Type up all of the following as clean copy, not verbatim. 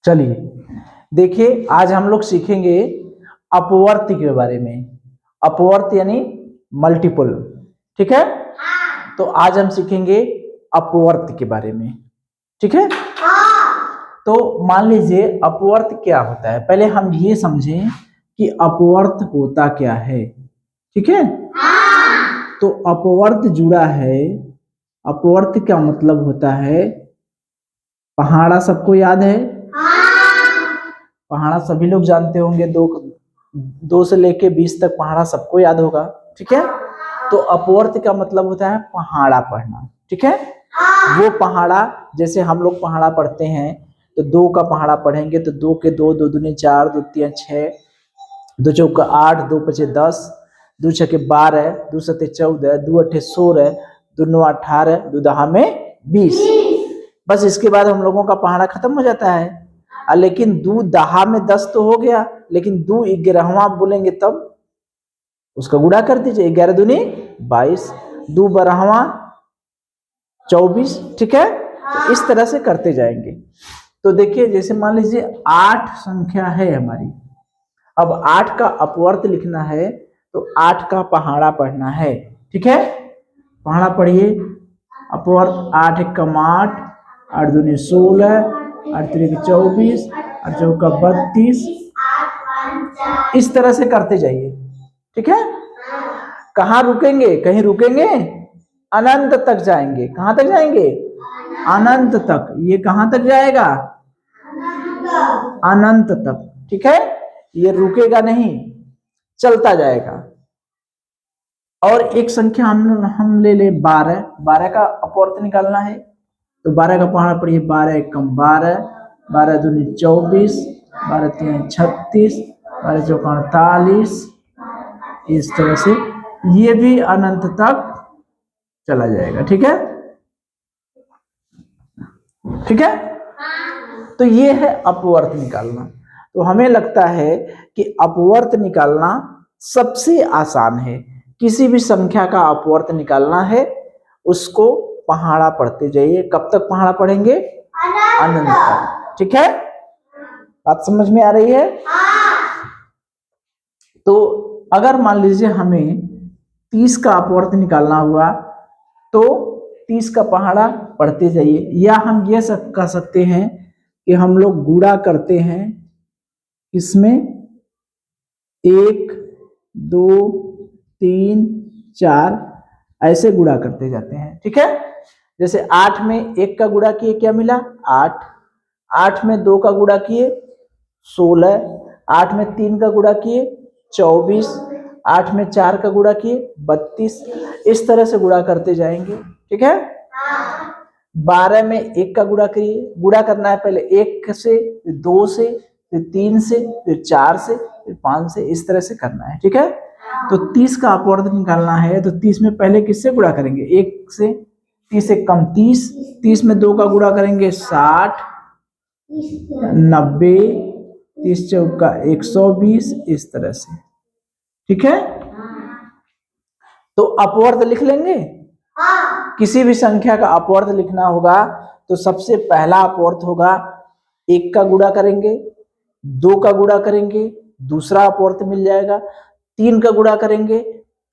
चलिए देखिए, आज हम लोग सीखेंगे अपवर्त के बारे में। अपवर्त यानी मल्टीपल, ठीक है। तो आज हम सीखेंगे अपवर्त के बारे में, ठीक है। तो मान लीजिए अपवर्त क्या होता है, पहले हम ये समझें कि अपवर्त होता क्या है, ठीक है। तो अपवर्त जुड़ा है, अपवर्त का मतलब होता है पहाड़ा। सबको याद है पहाड़ा, सभी लोग जानते होंगे। दो से लेके 20 तक पहाड़ा सबको याद होगा, ठीक है। तो अपवर्त का मतलब होता है पहाड़ा पढ़ना, ठीक है। वो पहाड़ा, जैसे हम लोग पहाड़ा पढ़ते हैं तो 2 का पहाड़ा पढ़ेंगे तो 2 के 2, 2 दूनी 4, 2 तीन 6, 2 चौका 8, 2 पचे 10, 2 छके 12, 2 सते 14, 2 अठे 16, 2 नौ 18, 2 दहा में 20। बस इसके बाद हम लोगों का पहाड़ा खत्म हो जाता है। लेकिन 2 दहा में 10 तो हो गया, लेकिन 2 11वां बोलेंगे तब उसका गुणा कर दीजिए। 11 दूनी 22, 2 12वां 24, ठीक है। तो इस तरह से करते जाएंगे। तो देखिए, जैसे मान लीजिए 8 संख्या है हमारी, अब 8 का अपवर्त लिखना है तो 8 का पहाड़ा पढ़ना है, ठीक है। पहाड़ा पढ़िए, अपवर्त 8 एकम 8, 8 दूनी 16, 8 त्रिक 24, 8 चौका 32, इस तरह से करते जाइए, ठीक है। कहाँ रुकेंगे? कहीं रुकेंगे? अनंत तक जाएंगे। कहाँ तक जाएंगे? अनंत तक। ये कहाँ तक जाएगा? अनंत तक, ठीक है। ये रुकेगा नहीं, चलता जाएगा। और एक संख्या हम ले 12। 12 का अपवर्त निकालना है तो 12 का पहाड़ा पढ़िए, 12 एकम 12, 12 दूनी 24, 12 तीन 36, 12 चौका 48, इस तरह से ये भी अनंत तक चला जाएगा, ठीक है। ठीक है, तो ये है अपवर्त निकालना। तो हमें लगता है कि अपवर्त निकालना सबसे आसान है। किसी भी संख्या का अपवर्त निकालना है, उसको पहाड़ा पढ़ते जाइए। कब तक पहाड़ा पढ़ेंगे? अनंत तक, ठीक है। बात समझ में आ रही है? तो अगर मान लीजिए हमें 30 का अपवर्त निकालना हुआ तो 30 का पहाड़ा पढ़ते जाइए। या हम ये कह सकते हैं कि हम लोग गुणा करते हैं, इसमें 1 2 3 4 ऐसे गुणा करते जाते हैं, ठीक है। जैसे 8 में 1 का गुणा किए, क्या मिला? 8। 8 में 2 का गुणा किए, 16। 8 में 3 का गुणा किए, 24। 8 में 4 का गुणा किए, 32। इस तरह से गुणा करते जाएंगे, ठीक है। 12 में 1 का गुणा करिए। गुणा करना है पहले 1 से, फिर 2 से, फिर 3 से, फिर 4 से, फिर 5 से, इस तरह से करना है, ठीक है। तो 30 का अपवर्त निकालना है तो 30 में पहले किससे गुणा करेंगे? 1 से। 30 एक कम 30, 30 में 2 का गुणा करेंगे 60, 90, 30 चौका 120, इस तरह से, ठीक है। तो अपवर्त लिख लेंगे। किसी भी संख्या का अपवर्त लिखना होगा तो सबसे पहला अपवर्त होगा 1 का गुणा करेंगे, 2 का गुणा करेंगे, दूसरा अपवर्त मिल जाएगा। 3 का गुणा करेंगे,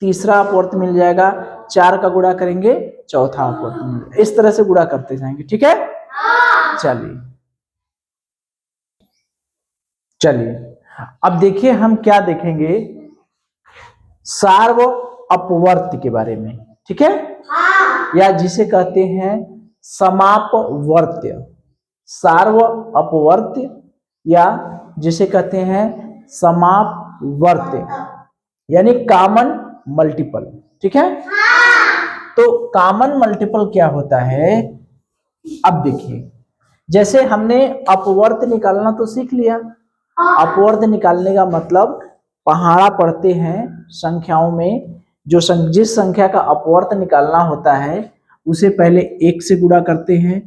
तीसरा अपवर्त मिल जाएगा। 4 का गुणा करेंगे, चौथा अपवर्त मिल जाएगा। इस तरह से गुणा करते जाएंगे, ठीक है। चलिए अब देखिए हम क्या देखेंगे, सार्व अपवर्त के बारे में, ठीक है। या जिसे कहते हैं समापवर्त्य, सार्व अपवर्त्य, या जिसे कहते हैं समापवर्त्य, यानी कॉमन मल्टीपल, ठीक है। तो कॉमन मल्टीपल क्या होता है? अब देखिए, जैसे हमने अपवर्त निकालना तो सीख लिया। अपवर्त निकालने का मतलब पहाड़ा पढ़ते हैं संख्याओं में, जिस संख्या का अपवर्त निकालना होता है उसे पहले 1 से गुणा करते हैं,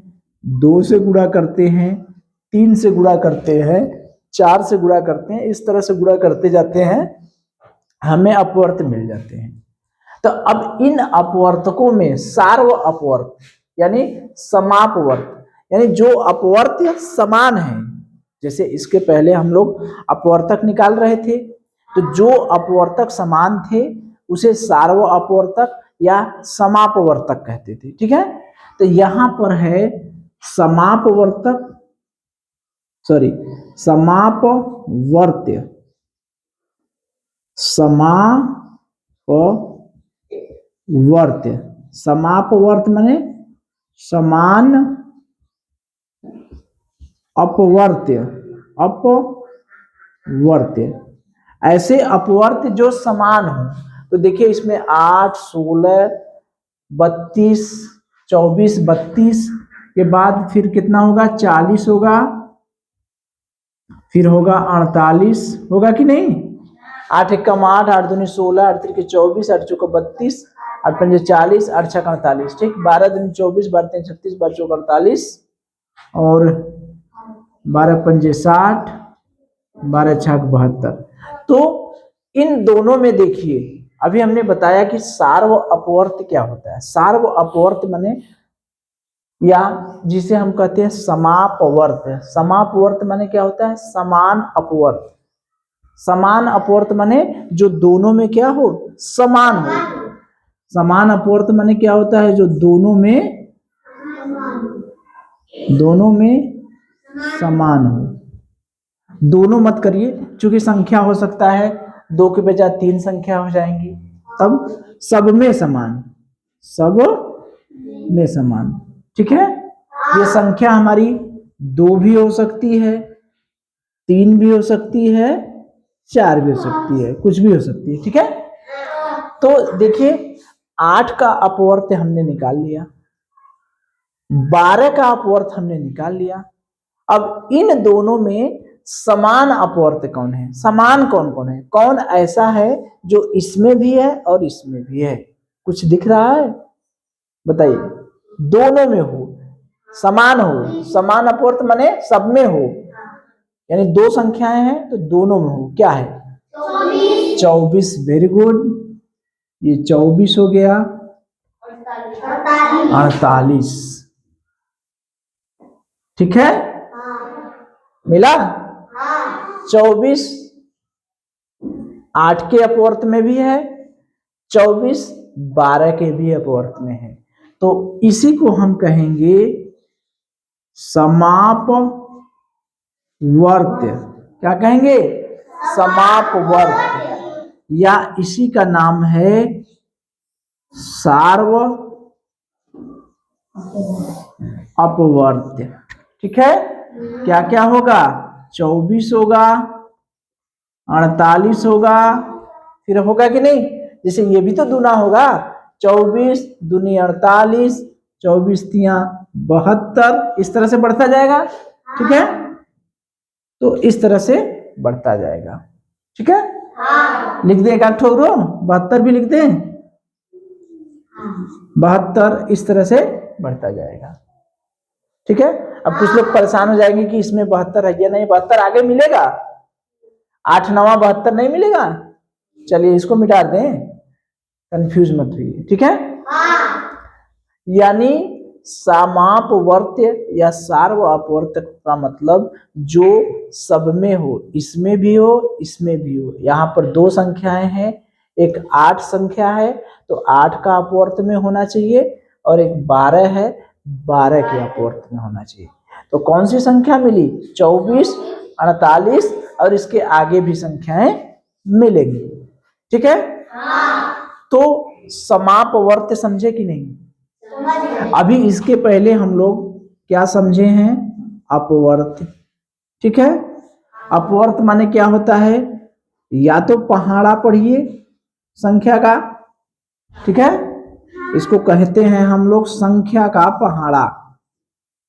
2 से गुणा करते हैं, 3 से गुणा करते हैं, 4 से गुणा करते हैं। इस तरह से गुणा करते जाते हैं, हमें अपवर्त मिल जाते हैं। तो अब इन अपवर्तकों में सार्व अपवर्त यानी समापवर्त, यानी जो अपवर्त समान है, जैसे इसके पहले हम लोग अपवर्तक निकाल रहे थे, तो जो अपवर्तक समान थे उसे सार्व अपवर्तक या समापवर्तक कहते थे। ठीक है, तो यहां पर है समापवर्तक, सॉरी समापवर्त्य, समापवर्त्य, समापवर्त माने समान अपवर्त्य, अपवर्त्य, ऐसे अपवर्त्य जो समान हो। तो देखिए इसमें 8, 16, 32, 24, 32 के बाद फिर कितना होगा, 40 होगा, फिर होगा 48 होगा कि नहीं। 8 एकम 8, 8 दूनी 16, 8 त्रिक 24, 8 चौका 32, 8 पंजे 40, 8 छक 48। ठीक, 12 दूनी 24, 12 तीन 36, 12 चौका 48 और 12 पंजे 60, 12 छक 72। तो इन दोनों में देखिए अभी हमने बताया कि सार्व अपवर्त्य क्या होता है। सार्व अपवर्त्य माने या जिसे हम कहते हैं समापवर्त्य। समापवर्त्य माने क्या होता है, समान अपवर्त्य। समान अपवर्त्य माने जो दोनों में क्या हो, समान हो। समान अपवर्त्य माने क्या होता है, जो दोनों में समान हो। दोनों मत करिए, क्योंकि संख्या हो सकता है 2 के बजाय 3 संख्या हो जाएंगी, तब सब में समान, सब में समान। ठीक है, ये संख्या हमारी 2 भी हो सकती है, 3 भी हो सकती है, 4 भी हो सकती है, कुछ भी हो सकती है। ठीक है, तो देखिए 8 का अपवर्त्य हमने निकाल लिया, 12 का अपवर्त्य हमने निकाल लिया। अब इन दोनों में समान अपवर्त्य कौन है, समान कौन कौन है, कौन ऐसा है जो इसमें भी है और इसमें भी है। कुछ दिख रहा है, बताइए। दोनों में हो, समान हो। समान अपवर्त्य माने सब में हो, यानी 2 संख्याएं हैं तो दोनों में हो। क्या है, 24। वेरी गुड, ये 24 हो गया, 48। ठीक है, मिला। 24 8 के अपवर्त्य में भी है, 24 12 के भी अपवर्त्य में है। तो इसी को हम कहेंगे समापवर्त्य। क्या कहेंगे, समापवर्त्य, या इसी का नाम है सार्व अपवर्त्य। ठीक है, क्या क्या होगा, 24 होगा, 48 होगा, फिर होगा कि नहीं, जैसे ये भी तो दूना होगा, 24 दूनी 48, 24 तिया 72, इस तरह से बढ़ता जाएगा। ठीक है, तो इस तरह से बढ़ता जाएगा। ठीक है, लिख दें एक आध ठोक रो, 72 भी लिख दें, 72 इस तरह से बढ़ता जाएगा। ठीक है, अब कुछ लोग परेशान हो जाएंगे कि इसमें 72 है या नहीं, 72 आगे मिलेगा, 8 9 72 नहीं मिलेगा। चलिए इसको मिटा दें, कंफ्यूज मत हुई। ठीक है, यानी समापवर्त्य या सार्व अपवर्त्य का मतलब जो सब में हो, इसमें भी हो, इसमें भी हो। यहाँ पर 2 संख्याएं हैं, एक 8 संख्या है तो 8 का अपवर्त्य में होना चाहिए, और एक 12 है, 12 के अपवर्त्य में होना चाहिए। तो कौन सी संख्या मिली, 24, 48 और इसके आगे भी संख्याएं मिलेंगी। ठीक है, तो समापवर्त्य समझे कि नहीं। अभी इसके पहले हम लोग क्या समझे हैं, अपवर्त्य। ठीक है, अपवर्त्य माने क्या होता है, या तो पहाड़ा पढ़िए संख्या का। ठीक है, इसको कहते हैं हम लोग संख्या का पहाड़ा।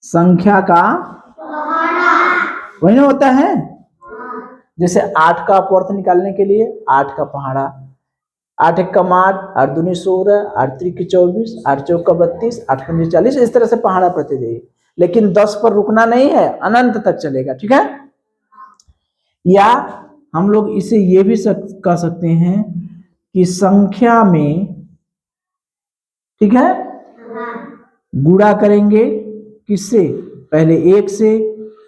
संख्या का वही ना होता है, जैसे 8 का अपवर्त्य निकालने के लिए 8 का पहाड़ा, 8 एकम 8, 8 दूनी 16, 8 त्रिक 24, 8 चौका 32, 8 पंजे 40, इस तरह से पहाड़ा पढ़ते जाइए, लेकिन 10 पर रुकना नहीं है, अनंत तक चलेगा। ठीक है, या हम लोग इसे ये भी कह सकते हैं कि संख्या में, ठीक है, गुणा करेंगे किससे, पहले 1 से,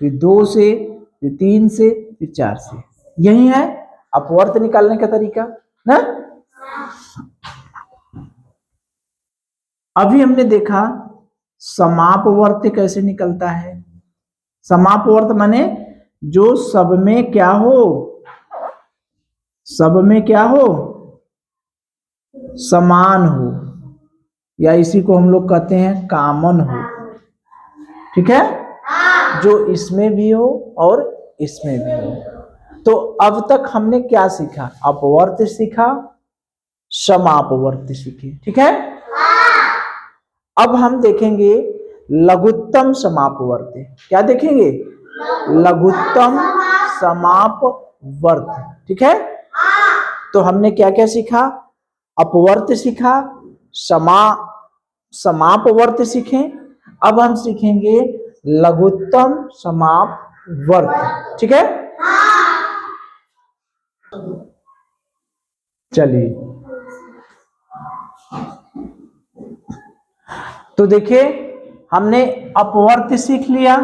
फिर 2 से, फिर 3 से, फिर 4 से। यही है अपवर्त निकालने का तरीका ना। अभी हमने देखा समापवर्त कैसे निकलता है। समापवर्त माने जो सब में क्या हो, सब में क्या हो, समान हो, या इसी को हम लोग कहते हैं कॉमन हो। ठीक है, जो इसमें भी हो और इसमें भी हो। तो अब तक हमने क्या सीखा, अपवर्त सीखा, समापवर्त सीखे। ठीक है, अब हम देखेंगे लघुत्तम समापवर्त। क्या देखेंगे, लघुत्तम समापवर्त। ठीक है, तो हमने क्या क्या सीखा, अपवर्त सीखा, समापवर्त सीखे। अब हम सीखेंगे लघुत्तम समापवर्त। ठीक है, चलिए तो देखिए हमने अपवर्त सीख लिया।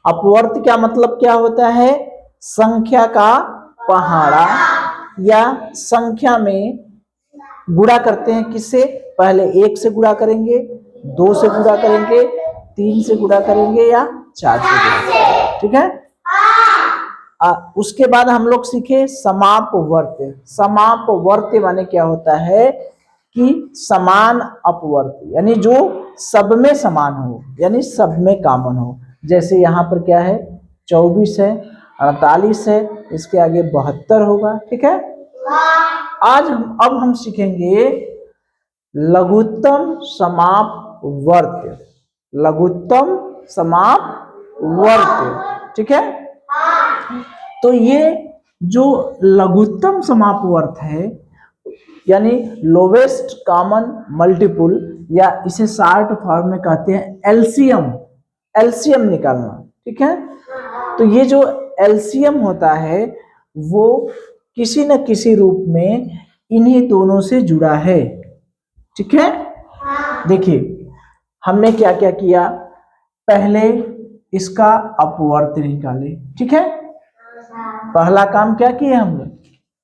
अपवर्त क्या मतलब क्या होता है, संख्या का पहाड़ा, या संख्या में गुणा करते हैं किससे, पहले 1 से गुणा करेंगे, 2 से गुणा करेंगे, 3 से गुणा करेंगे, या 4 से गुणा करेंगे। ठीक है, उसके बाद हम लोग सीखे समापवर्त। समापवर्त माने क्या होता है कि समान अपवर्त, यानी जो सब में समान हो, यानी सब में कॉमन हो। जैसे यहाँ पर क्या है, 24 है, 48 है, इसके आगे 72 होगा। ठीक है, अब हम सीखेंगे लघुत्तम समापवर्त। लघुत्तम समापवर्त। ठीक है, तो ये जो लघुत्तम समापवर्त है, यानी लोवेस्ट कॉमन मल्टीपुल, या इसे शॉर्ट फॉर्म में कहते हैं एलसीएम। एलसीएम निकालना। ठीक है, तो ये जो एलसीएम होता है वो किसी न किसी रूप में इन्हीं दोनों से जुड़ा है। ठीक है, देखिए हमने क्या क्या किया, पहले इसका अपवर्त निकाले। ठीक है, पहला काम क्या किया हमने,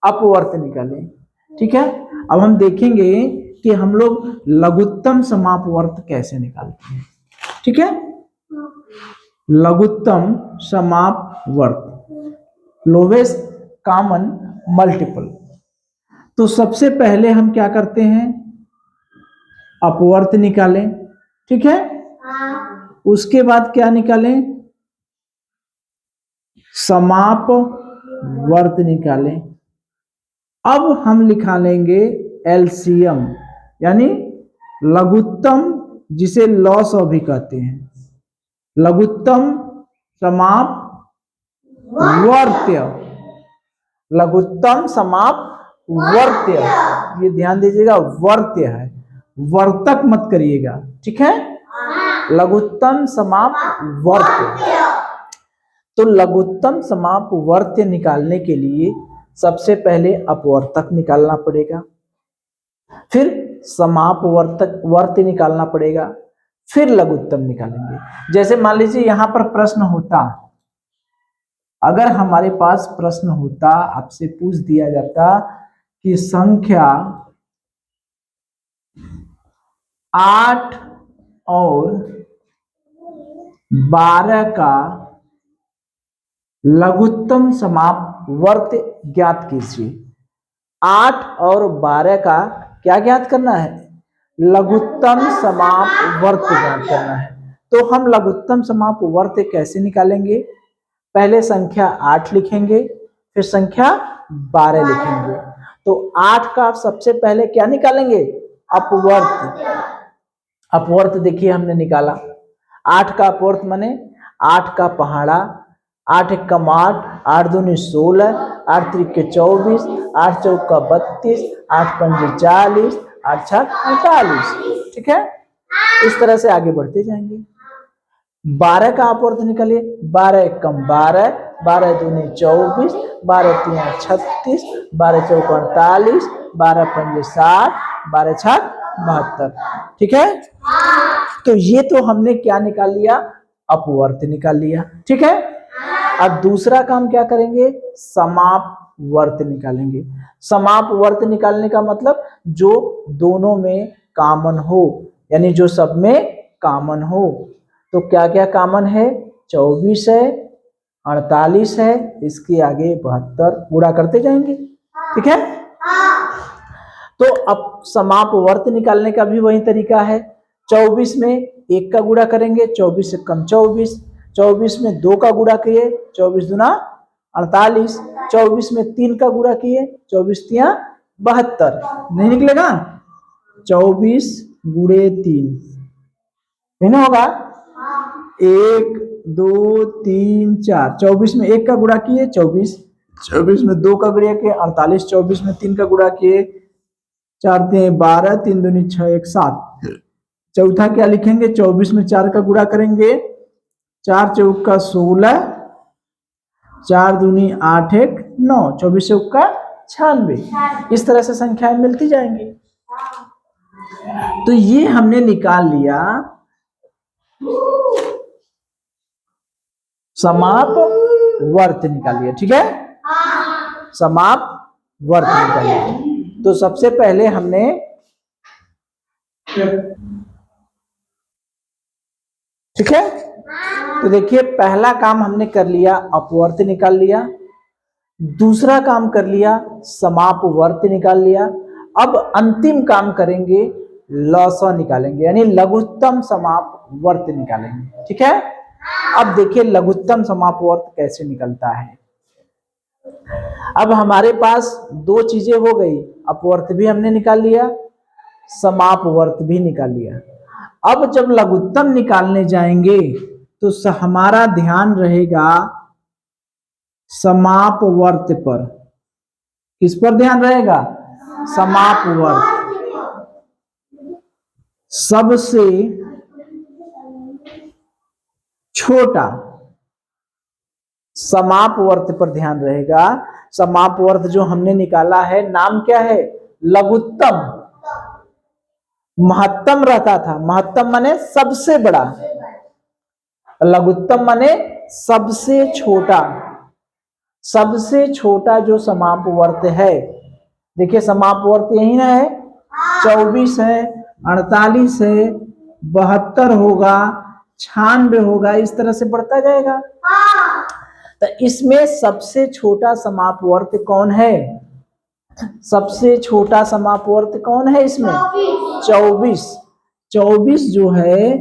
अपवर्त निकाले। ठीक है, अब हम देखेंगे कि हम लोग लघुत्तम समापवर्त कैसे निकालते हैं। ठीक है, लघुत्तम समापवर्त, लोवेस्ट कॉमन मल्टीपल। तो सबसे पहले हम क्या करते हैं, अपवर्त निकालें। ठीक है, उसके बाद क्या निकालें, समापवर्त निकालें। अब हम निकालेंगे एलसीएम, यानी लघुत्तम, जिसे लॉसव भी कहते हैं, लघुत्तम समापवर्त्य। लघुत्तम समापवर्त्य, ये ध्यान दीजिएगा, वर्त्य है, वर्तक मत करिएगा। ठीक है, लघुत्तम समापवर्त्य। तो लघुत्तम समापवर्त्य निकालने के लिए सबसे पहले अपवर्तक निकालना पड़ेगा, फिर समापवर्त्य निकालना पड़ेगा, फिर लघुत्तम निकालेंगे। जैसे मान लीजिए यहां पर प्रश्न होता, अगर हमारे पास प्रश्न होता, आपसे पूछ दिया जाता कि संख्या 8 और 12 का लघुत्तम समापवर्त्य ज्ञात कीजिए। 8 और 12 का क्या ज्ञात करना है, लघुत्तम समापवर्त्य ज्ञात करना है। तो हम लघुत्तम समापवर्त्य कैसे निकालेंगे, पहले संख्या 8 लिखेंगे, फिर संख्या 12 लिखेंगे। तो 8 का सबसे पहले क्या निकालेंगे, अपवर्त्य। अपवर्त्य देखिए हमने निकाला, 8 का अपवर्त्य माने 8 का पहाड़ा, 8 एक का 8, 8 दूनी 16, 8 त्रिक 24, 8 चौक 32, 8 पंजे 40, 8 छक 48। ठीक है, इस तरह से आगे बढ़ते जाएंगे। 12 का अपवर्त निकालिए, 12 एक कम 12, 12 दूनी 24, 12 तीन 36, 12 चौक 48, 12 पंजे 60, 12 छक 72। ठीक है, तो ये तो हमने क्या निकाल लिया, अपवर्त निकाल लिया। ठीक है, अब दूसरा काम क्या करेंगे, समापवर्त निकालेंगे। समापवर्त निकालने का मतलब जो दोनों में कॉमन हो, यानी जो सब में कॉमन हो। तो क्या क्या कॉमन है, 24 है, 48 है, इसके आगे 72 गुणा करते जाएंगे। ठीक है, तो अब समापवर्त निकालने का भी वही तरीका है। 24 में 1 का गुणा करेंगे, 24 से कम 24, 24 में 2 का गुणा किए, 24 दूना 48, 24 में 3 का गुणा किए, 24 तिया 72, नहीं निकलेगा, 24 गुणे 3 नहीं होगा, 1 2 3 4, 24 में 1 का गुणा किए 24, 24 में 2 का गुणा किए 48, 24 में 3 का गुणा किए 4 3 12, 3 दूनी 6 1 7। चौथा क्या लिखेंगे, 24 में 4 का गुणा करेंगे, 4 चौक का 16, 4 दूनी 8 1 9, 24 चौक का 96। इस तरह से संख्याएं मिलती जाएंगी। तो ये हमने निकाल लिया समापवर्त निकाल लिया। ठीक है, समापवर्त निकाल लिया। तो सबसे पहले हमने ठीक है, तो देखिए पहला काम हमने कर लिया, अपवर्त निकाल लिया। दूसरा काम कर लिया, समापवर्त निकाल लिया। अब अंतिम काम करेंगे, लॉसा निकालेंगे, यानी लघुत्तम समापवर्त निकालेंगे। ठीक है, अब देखिए लघुत्तम समापवर्त कैसे निकलता है। अब हमारे पास दो चीजें हो गई, अपवर्त भी हमने निकाल लिया, समापवर्त भी निकाल लिया। अब जब लघुत्तम निकालने जाएंगे तो हमारा ध्यान रहेगा समापवर्त पर। किस पर ध्यान रहेगा, समापवर्त। सबसे छोटा समापवर्त पर ध्यान रहेगा। समापवर्त जो हमने निकाला है, नाम क्या है, लघुत्तम। महत्तम रहता था, महत्तम माने सबसे बड़ा, लघुत्तम माने सबसे छोटा। सबसे छोटा जो समापवर्त है, देखिए समापवर्त यही ना है, 24 है, 48 है, 72 होगा, 96 होगा, इस तरह से बढ़ता जाएगा। तो इसमें सबसे छोटा समापवर्त कौन है, सबसे छोटा समापवर्त कौन है इसमें, 24। 24 जो है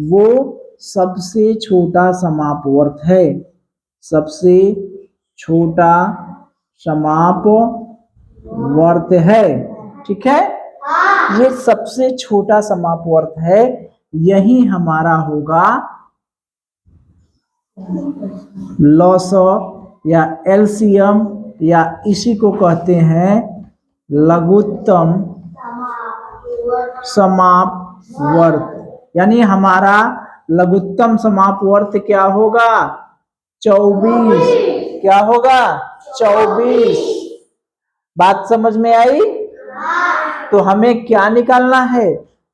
वो सबसे छोटा समापवर्त है, सबसे छोटा समापवर्त है। ठीक है, ये सबसे छोटा समापवर्त है, यही हमारा होगा लॉसा या एलसीएम, या इसी को कहते हैं लघुत्तम समापवर्त। यानी हमारा लघुत्तम समापवर्त क्या होगा, 24। क्या होगा, 24। बात समझ में आई। तो हमें क्या निकालना है,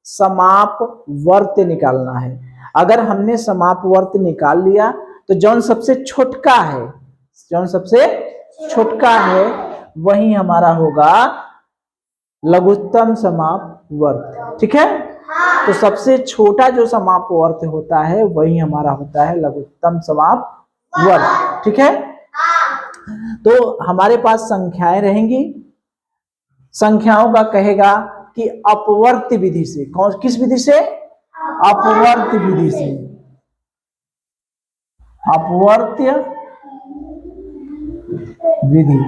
समापवर्त निकालना है। अगर हमने समापवर्त निकाल लिया तो जौन सबसे छोटका है, जौन सबसे छोटका है वही हमारा होगा लघुत्तम समापवर्त। ठीक है, तो सबसे छोटा जो समापवर्त होता है वही हमारा होता है लघुत्तम समापवर्त। ठीक है, तो हमारे पास संख्याएं रहेंगी, संख्याओं का कहेगा कि अपवर्त विधि से, कौन किस विधि से, अपवर्त विधि से, अपवर्त्य विधि।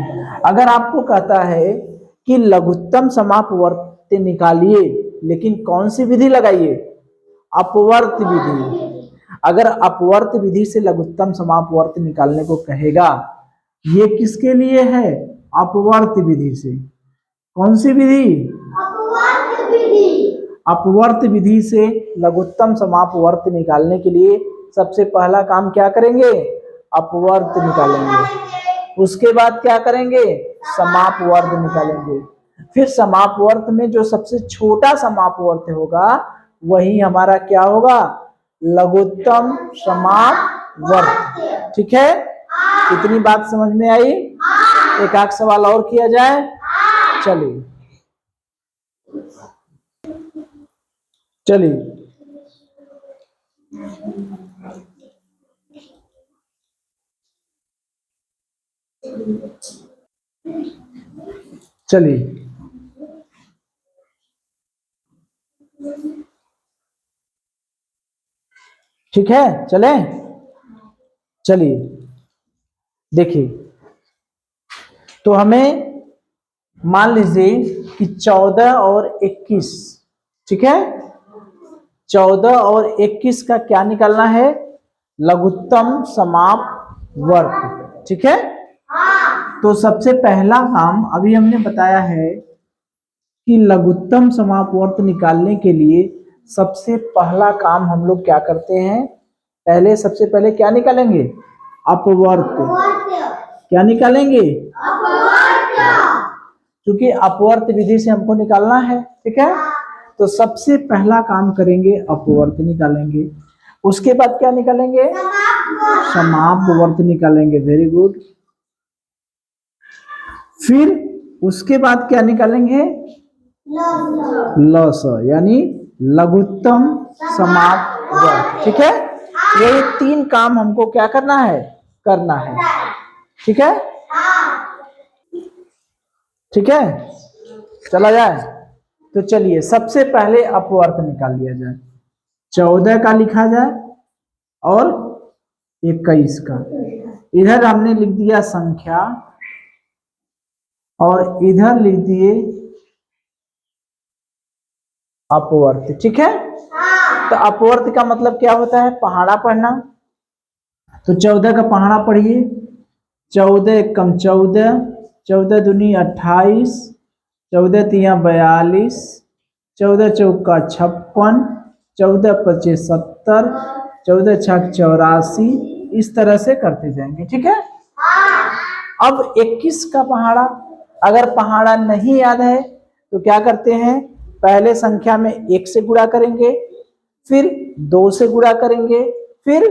अगर आपको कहता है कि लघुत्तम समापवर्त निकालिए, लेकिन कौन सी विधि लगाइए, अपवर्त विधि। अगर अपवर्त विधि से लघुत्तम समापवर्त निकालने को कहेगा, ये किसके लिए है, अपवर्त विधि से। कौन सी विधि, अपवर्त विधि। अपवर्त विधि से लघुत्तम समापवर्त निकालने के लिए सबसे पहला काम क्या करेंगे, अपवर्त निकालेंगे। उसके बाद क्या करेंगे, समापवर्त निकालेंगे। फिर समापवर्त में जो सबसे छोटा समापवर्त होगा वही हमारा क्या होगा, लघुत्तम समाप वर्त। ठीक है, इतनी बात समझ में आई? एक आध सवाल और किया जाए। चलिए चलिए चलिए ठीक है, चले। चलिए देखिए, तो हमें मान लीजिए कि 14 और 21, ठीक है, 14 और 21 का क्या निकालना है? लघुत्तम समाप वर्ग। ठीक है, तो सबसे पहला काम अभी हमने बताया है कि लघुत्तम समापवर्त निकालने के लिए सबसे पहला काम हम लोग क्या करते हैं? पहले सबसे पहले क्या निकालेंगे? अपवर्त। क्या निकालेंगे? क्योंकि अपवर्त विधि से हमको निकालना है। ठीक है, तो सबसे पहला काम करेंगे अपवर्त निकालेंगे। उसके बाद क्या निकालेंगे? समापवर्त निकालेंगे। Very good. फिर उसके बाद क्या निकालेंगे? लस, यानी लघुत्तम समाप वर्ग। ठीक है, ये 3 काम हमको क्या करना है? करना है। ठीक है, ठीक है, चला जाए। तो चलिए सबसे पहले अपवर्त निकाल लिया जाए। 14 का लिखा जाए और 21 का। इधर हमने लिख दिया संख्या और इधर लिख दिए अपवर्त। ठीक है, तो अपवर्त का मतलब क्या होता है? पहाड़ा पढ़ना। तो 14 का पहाड़ा पढ़िए। 14 एकम 14, 14 दूनी 28, 14 तिया 42, 14 चौका 56, 14 पचे 70, 14 छक 84, इस तरह से करते जाएंगे। ठीक है, अब 21 का पहाड़ा, अगर पहाड़ा नहीं याद है तो क्या करते हैं? पहले संख्या में 1 से गुणा करेंगे, फिर 2 से गुणा करेंगे, फिर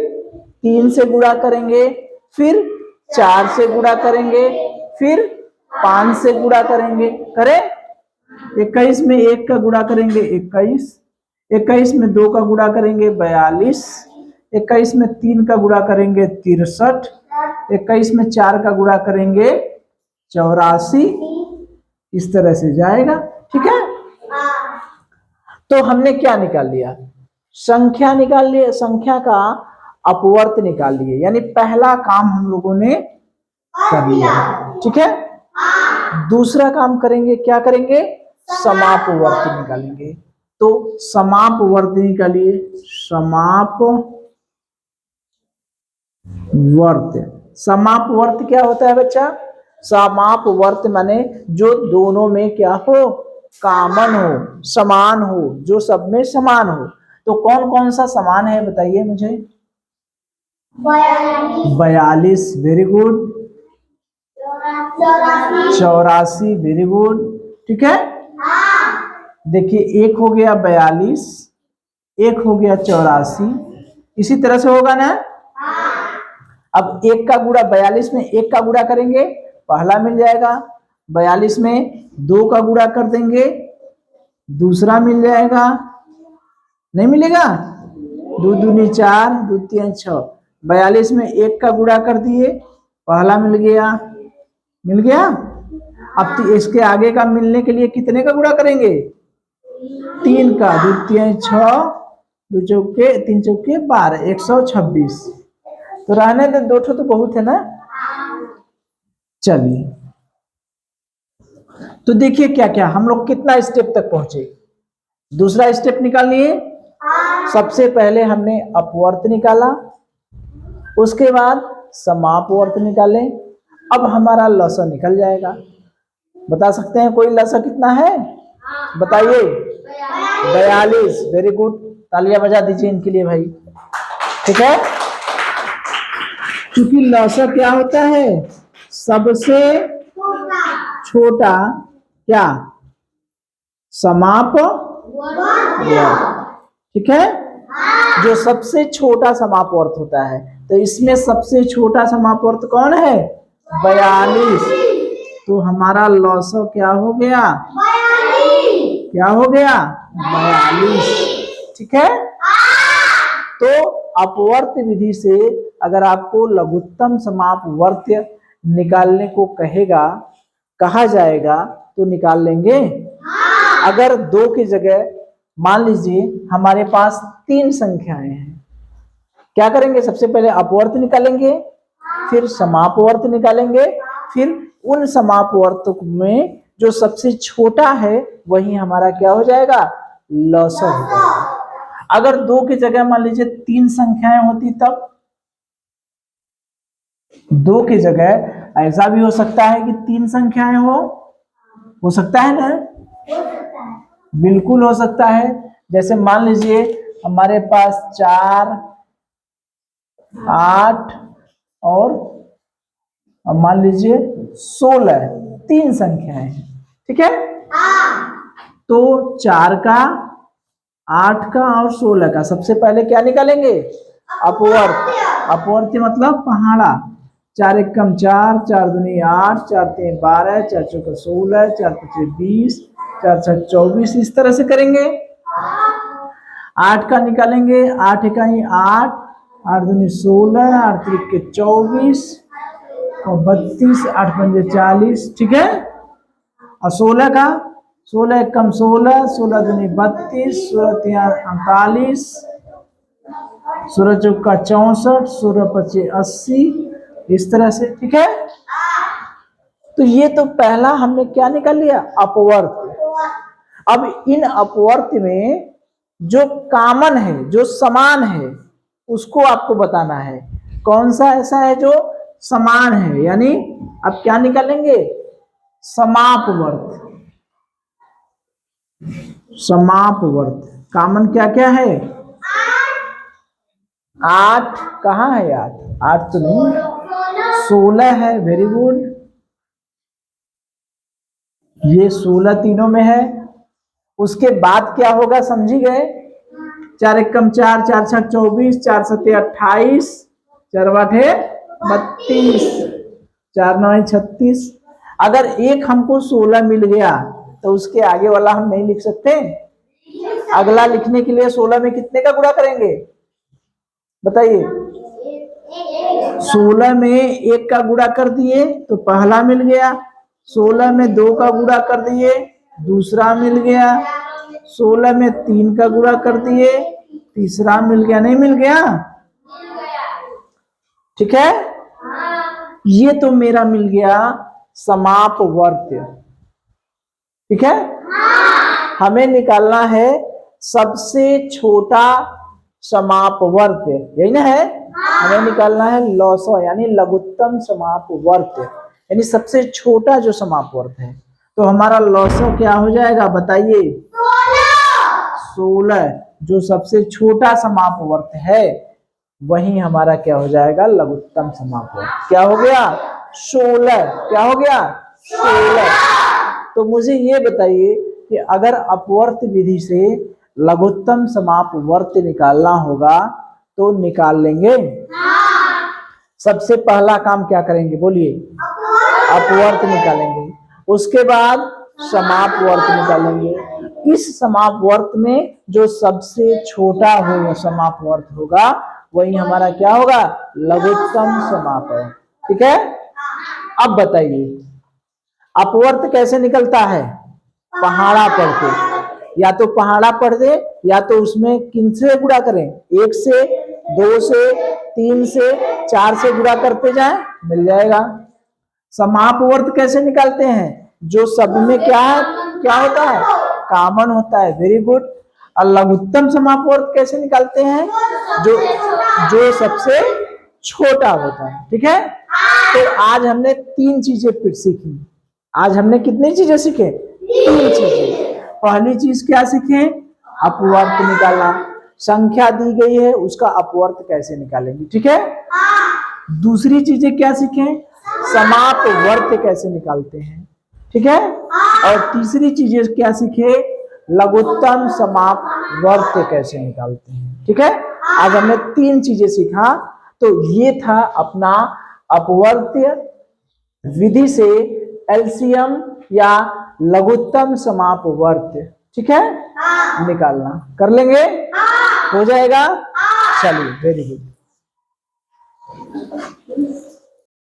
3 से गुणा करेंगे, फिर 4 से गुणा करेंगे, फिर 5 से गुणा करेंगे। करें? 21 में 1 का गुणा करेंगे 21, 21 में 2 का गुणा करेंगे 42, 21 में 3 का गुणा करेंगे 63, 21 में 4 का गुणा करेंगे 84, इस तरह से जाएगा। ठीक है, तो हमने क्या निकाल लिया? संख्या निकाल लिए, संख्या का अपवर्त निकाल लिए, यानी पहला काम हम लोगों ने कर लिया। ठीक है, दूसरा काम करेंगे, क्या करेंगे? समापवर्त निकालेंगे। तो समापवर्त निकालिए। समापवर्त, समापवर्त क्या होता है बच्चा? समापवर्त माने जो दोनों में क्या हो? कॉमन हो, समान हो, जो सब में समान हो। तो कौन कौन सा समान है बताइए मुझे? 42, वेरी गुड। 84, very good. ठीक है, देखिए एक हो गया 42, एक हो गया 84, इसी तरह से होगा ना। अब 1 का गुणा 42 में 1 का गुणा करेंगे, पहला मिल जाएगा। 42 में 2 का गुणा कर देंगे, दूसरा मिल जाएगा। नहीं मिलेगा? 2 दूनी 4, 2 3 6। 42 में 1 का गुणा कर दिए, पहला मिल गया। मिल गया। अब इसके आगे का मिलने के लिए कितने का गुणा करेंगे? 3 का। 2 3 6, 2 चौके 3 चौके 12, 126। तो रहने दे, 2 तो बहुत है ना। चलिए, तो देखिए क्या क्या हम लोग कितना स्टेप तक पहुंचे। दूसरा स्टेप निकाल लिए। सबसे पहले हमने अपवर्त निकाला, उसके बाद समापवर्त निकाले। अब हमारा लसा निकल जाएगा। बता सकते हैं कोई लसा कितना है? बताइए। 42, वेरी गुड। तालियां बजा दीजिए इनके लिए भाई। ठीक है, क्योंकि लसा क्या होता है? सबसे छोटा क्या? समाप वर्ग। ठीक है, जो सबसे छोटा समापवर्त होता है। तो इसमें सबसे छोटा समापवर्त कौन है? 42। तो हमारा लॉसो क्या हो गया? 42। क्या हो गया? 42। ठीक है। तो अपवर्त विधि से अगर आपको लघुत्तम समापवर्त्य निकालने को कहा जाएगा तो निकाल लेंगे। अगर 2 की जगह मान लीजिए हमारे पास 3 संख्याएं हैं, क्या करेंगे? सबसे पहले अपवर्त निकालेंगे, फिर समापवर्त निकालेंगे, फिर उन समापवर्त में जो सबसे छोटा है वही हमारा क्या हो जाएगा? लॉसो हो जाएगा। अगर 2 की जगह मान लीजिए 3 संख्याएं होती तब 2 की जगह ऐसा भी हो सकता है कि 3 संख्याएं हो सकता है ना? बिल्कुल हो सकता है। जैसे मान लीजिए हमारे पास 4, 8 और मान लीजिए 16 3 संख्याएं हैं। ठीक है। तो 4 का, 8 का और 16 का सबसे पहले क्या निकालेंगे? अपवर्त। अपवर्त मतलब पहाड़ा। 4 एकम 4, 4 दूनी 8, 4 3 12, 4 चौका 16, 4 पचे 20, 4 6 24, इस तरह से करेंगे। 8 का निकालेंगे, 8 इकाई 8, 8 दूनी 16, 8 त्रिक 24 और 32, 8 पंजे 40। ठीक है। और 16 का, 16 एकम 16, 16 दूनी 32, 16 3 48, 16 चौका 64, 16 पचे 80, इस तरह से। ठीक है। तो ये तो पहला हमने क्या निकाल लिया? अपवर्त। अब इन अपवर्त में जो कॉमन है, जो समान है, उसको आपको बताना है कौन सा ऐसा है जो समान है। यानी अब क्या निकालेंगे? समापवर्त। समापवर्त कॉमन क्या क्या है? 8 कहाँ है? 8 तो नहीं, 16 है। Very good. ये 16 तीनों में है। उसके बाद क्या होगा समझी गए? 4 एकम 4, 4 छक 24, 4 सत्ते 28, 4 बाठे 32, 4 9 36। अगर एक हमको 16 मिल गया तो उसके आगे वाला हम नहीं लिख सकते। अगला लिखने के लिए 16 में कितने का गुणा करेंगे बताइए? 16 में 1 का गुणा कर दिए तो पहला मिल गया। 16 में 2 का गुणा कर दिए, दूसरा मिल गया। 16 में 3 का गुणा कर दिए, तीसरा मिल गया। नहीं मिल गया? ठीक है। ये तो मेरा मिल गया समापवर्त्य। ठीक है। हमें निकालना है सबसे छोटा समापवर्त्य, यही ना है? हमें निकालना है लॉसो यानी लघुत्तम समापवर्त्य, यानी सबसे छोटा जो समापवर्त है। तो हमारा लॉसो क्या हो जाएगा बताइए? 16। जो सबसे छोटा समापवर्त है वही हमारा क्या हो जाएगा? लघुत्तम समापवर्त। क्या हो गया? 16। क्या हो गया? 16। तो मुझे ये बताइए कि अगर अपवर्त विधि से लघुत्तम समापवर्त निकालना होगा तो निकाल लेंगे? सबसे पहला काम क्या करेंगे बोलिए? अपवर्त निकालेंगे। उसके बाद समापवर्त निकालेंगे। इस समापवर्त में जो सबसे छोटा होगा समापवर्त होगा वही हमारा क्या होगा? लघुत्तम समापवर्त। ठीक है। अब बताइए अपवर्त कैसे निकलता है? पहाड़ा पढ़ के। या तो पहाड़ा पढ़ दे या तो उसमें किन से गुणा करें? 1 से, 2 से, 3 से, 4 से गुणा करते जाए, मिल जाएगा। समापवर्त कैसे निकालते हैं? जो सब में क्या है, क्या होता है? कॉमन होता है। Very good. और लघुत्तम समापवर्त कैसे निकालते हैं? जो सबसे छोटा होता है। ठीक है। तो आज हमने 3 चीजें फिर सीखी। आज हमने कितनी चीजें सीखे? 3 चीजें। पहली चीज क्या सीखे? अपवर्त निकालना। संख्या दी गई है उसका अपवर्त कैसे निकालेंगे। ठीक है। दूसरी चीजें क्या सीखे? समापवर्त कैसे निकालते हैं। ठीक है। और तीसरी चीजें क्या सीखे? लघुत्तम समापवर्त कैसे निकालते हैं। ठीक है। आज हमने 3 चीजें सीखा। तो ये था अपना अपवर्त्य विधि से एलसीएम या लघुत्तम समापवर्त्य, ठीक है, निकालना। कर लेंगे? हो जाएगा? चलिए, वेरी गुड।